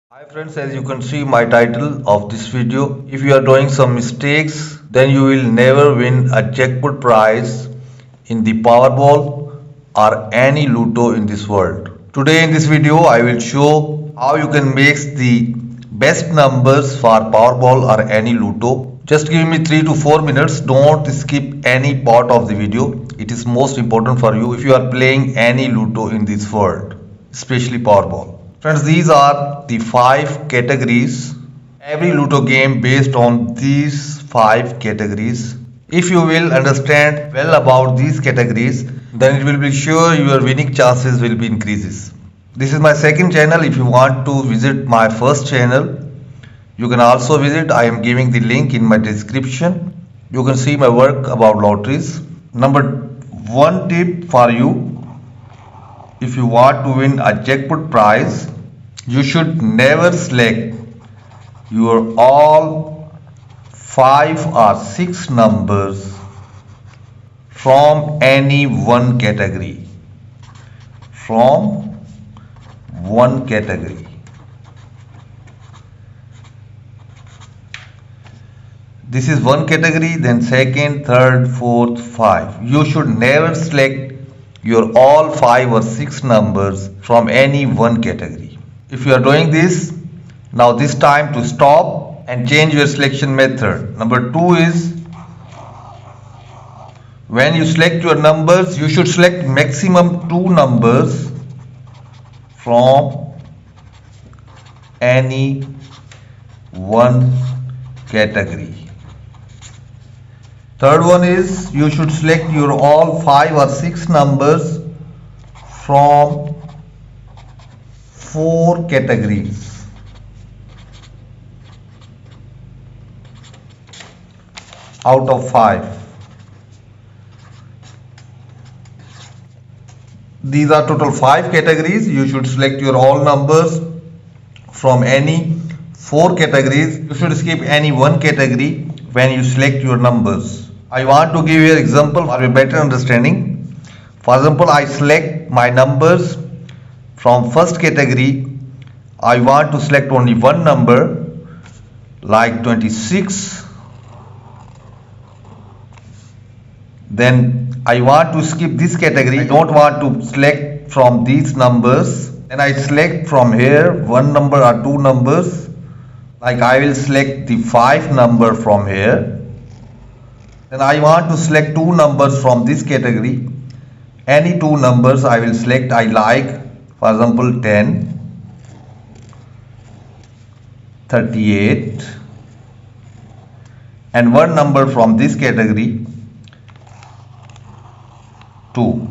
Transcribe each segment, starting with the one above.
Hi friends, as you can see my title of this video, if you are doing some mistakes, then you will never win a jackpot prize in the Powerball or any Lotto in this world. Today in this video, I will show how you can make the best numbers for Powerball or any Lotto. Just give me 3 to 4 minutes, don't skip any part of the video. It is most important for you if you are playing any Lotto in this world, especially Powerball. Friends, these are the 5 categories. Every Lotto game based on these 5 categories. If you will understand well about these categories, then it will be sure your winning chances will be increases. This is my second channel. If you want to visit my first channel, you can also visit. I am giving the link in my description. You can see my work about lotteries. Number one tip for you: if you want to win a jackpot prize, you should never select your all 5 or 6 numbers from any one category. From one category. This is one category, then second, third, fourth, 5. You should never select your all 5 or 6 numbers from any one category. If you are doing this, now this time to stop and change your selection method. Number 2 is, when you select your numbers, you should select maximum 2 numbers from any one category. Third one is, you should select your all 5 or 6 numbers from 4 categories. Out of 5. These are total 5 categories. You should select your all numbers from any 4 categories. You should skip any one category when you select your numbers. I want to give you an example for a better understanding. For example, I select my numbers from first category. I want to select only one number like 26. Then I want to skip this category. I don't want to select from these numbers. Then I select from here one number or 2 numbers. Like I will select the 5 number from here. Then I want to select 2 numbers from this category. Any 2 numbers I will select. I like, for example, 10, 38, and one number from this category, 2.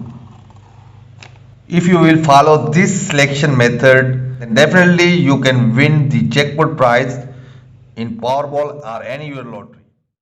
If you will follow this selection method, then definitely you can win the jackpot prize in Powerball or any your lottery.